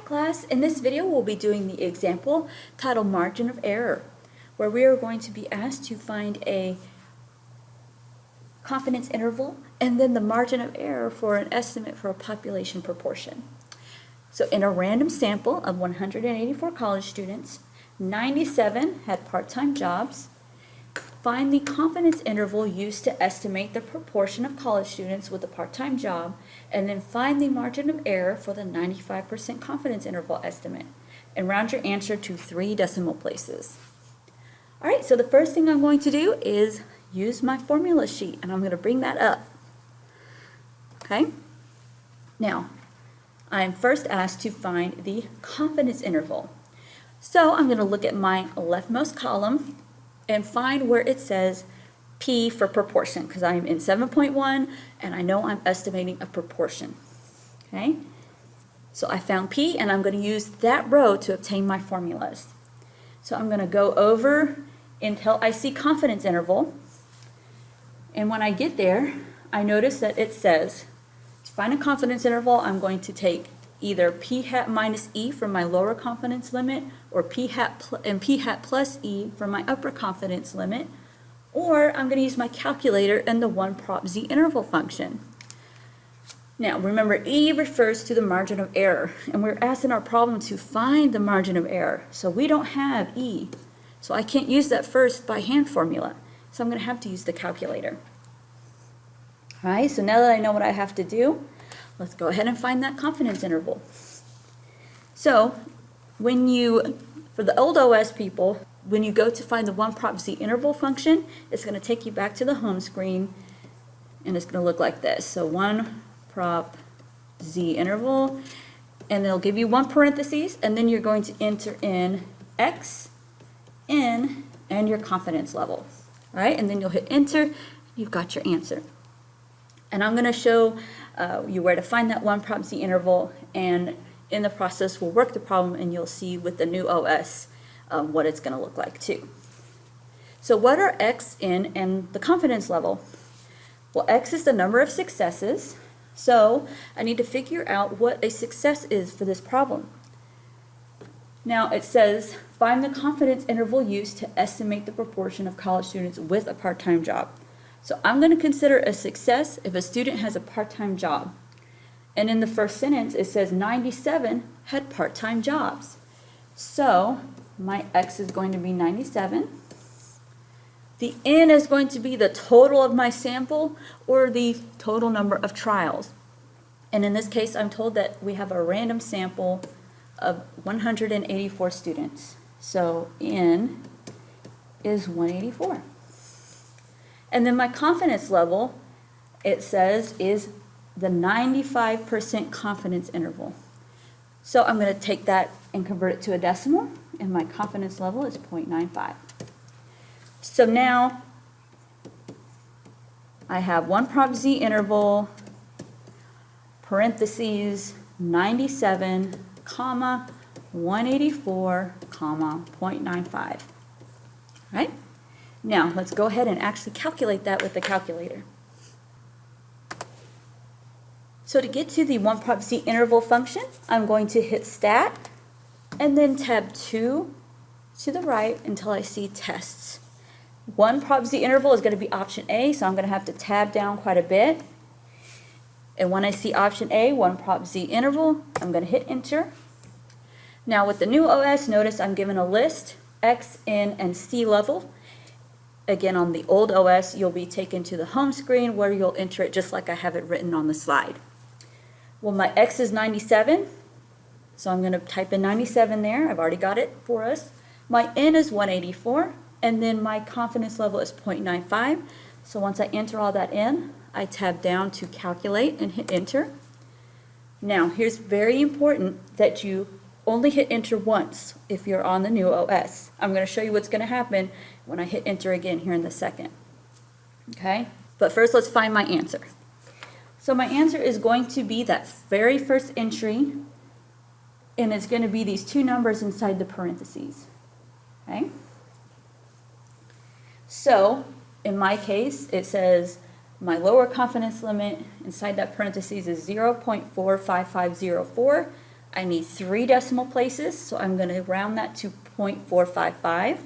class. In this video, we'll be doing the example titled Margin of Error, where we are going to be asked to find a confidence interval and then the margin of error for an estimate for a population proportion. So in a random sample of 184 college students, 97 had part-time jobs. Find the confidence interval used to estimate the proportion of college students with a part-time job, and then find the margin of error for the 95% confidence interval estimate, and round your answer to 3 decimal places. All right, so the first thing I'm going to do is use my formula sheet, and I'm going to bring that up. Okay? Now, I'm first asked to find the confidence interval. So I'm going to look at my leftmost column and find where it says P for proportion, because I'm in 7.1 and I know I'm estimating a proportion. Okay? So I found P and I'm going to use that row to obtain my formulas. So I'm going to go over until I see confidence interval. And when I get there, I notice that it says, to find a confidence interval, I'm going to take either P hat minus E for my lower confidence limit, or P hat plus E for my upper confidence limit, or I'm going to use my calculator and the 1 prop Z interval function. Now remember, E refers to the margin of error, and we're asked in our problem to find the margin of error. So we don't have E, so I can't use that first by hand formula. So I'm going to have to use the calculator. All right, so now that I know what I have to do, let's go ahead and find that confidence interval. So for the old OS people, when you go to find the 1 prop Z interval function, it's going to take you back to the home screen, and it's going to look like this. So 1 prop Z interval, and they'll give you 1 parentheses, and then you're going to enter in X, N, and your confidence level. All right, and then you'll hit enter, you've got your answer. And I'm going to show you where to find that 1 prop Z interval, and in the process we'll work the problem and you'll see with the new OS what it's going to look like too. So what are X, N, and the confidence level? Well, X is the number of successes, so I need to figure out what a success is for this problem. Now it says, find the confidence interval used to estimate the proportion of college students with a part-time job. So I'm going to consider a success if a student has a part-time job. And in the first sentence, it says 97 had part-time jobs. So my X is going to be 97. The N is going to be the total of my sample or the total number of trials. And in this case, I'm told that we have a random sample of 184 students. So N is 184. And then my confidence level, it says, is the 95% confidence interval. So I'm going to take that and convert it to a decimal, and my confidence level is 0.95. So now I have 1 prop Z interval, parentheses, 97, comma, 184, comma, 0.95. Right? Now, let's go ahead and actually calculate that with the calculator. So to get to the 1 prop Z interval function, I'm going to hit Stat, and then tab 2 to the right until I see Tests. 1 prop Z interval is going to be option A, so I'm going to have to tab down quite a bit. And when I see option A, 1 prop Z interval, I'm going to hit Enter. Now with the new OS, notice I'm given a list, X, N, and C level. Again, on the old OS, you'll be taken to the home screen where you'll enter it just like I have it written on the slide. Well, my X is 97, so I'm going to type in 97 there. I've already got it for us. My N is 184, and then my confidence level is 0.95. So once I enter all that in, I tab down to calculate and hit enter. Now, here's very important that you only hit enter once if you're on the new OS. I'm going to show you what's going to happen when I hit enter again here in a second. Okay? But first, let's find my answer. So my answer is going to be that very first entry, and it's going to be these 2 numbers inside the parentheses. Okay? So, in my case, it says my lower confidence limit inside that parentheses is 0.45504. I need 3 decimal places, so I'm going to round that to 0.455.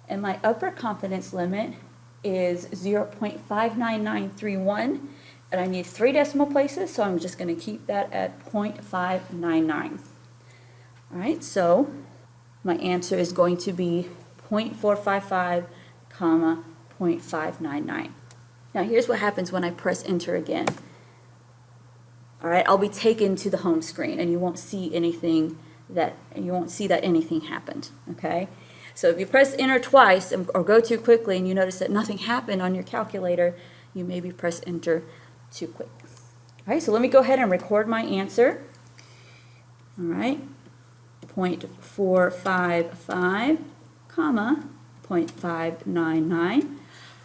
And my upper confidence limit is 0.59931, and I need 3 decimal places, so I'm just going to keep that at 0.599. All right, so my answer is going to be 0.455, comma, 0.599. Now here's what happens when I press enter again. All right, I'll be taken to the home screen, and you won't see that anything happened, okay? So if you press enter twice or go too quickly and you notice that nothing happened on your calculator, you maybe press enter too quick. All right, so let me go ahead and record my answer. All right, 0.455, comma, 0.599.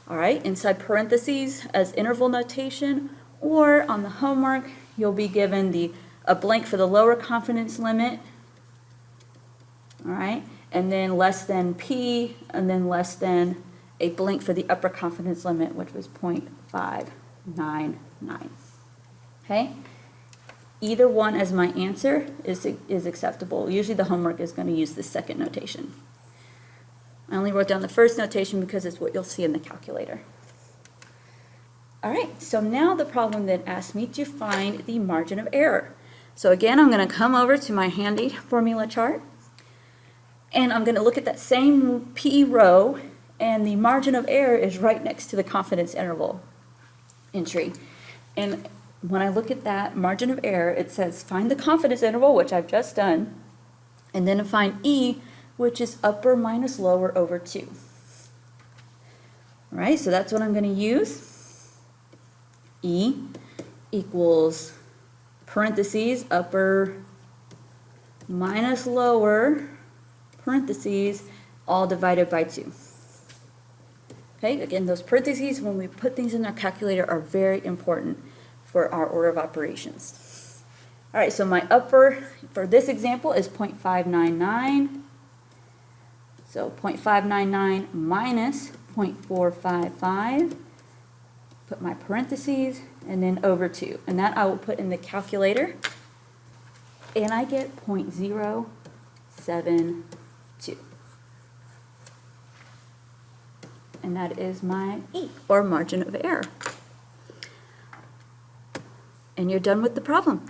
All right, inside parentheses as interval notation, or on the homework, you'll be given a blank for the lower confidence limit, all right, and then less than P, and then less than a blank for the upper confidence limit, which was 0.599. Okay? Either one as my answer is acceptable. Usually the homework is going to use the second notation. I only wrote down the first notation because it's what you'll see in the calculator. All right, so now the problem then asks me to find the margin of error. So again, I'm going to come over to my handy formula chart, and I'm going to look at that same P row, and the margin of error is right next to the confidence interval entry. And when I look at that margin of error, it says find the confidence interval, which I've just done, and then find E, which is upper minus lower over 2. All right, so that's what I'm going to use. E equals parentheses upper minus lower parentheses all divided by 2. Okay, again, those parentheses when we put things in our calculator are very important for our order of operations. All right, so my upper for this example is 0.599. So 0.599 minus 0.455. Put my parentheses and then over 2, and that I will put in the calculator, and I get 0.072, and that is my E, or margin of error. And you're done with the problem.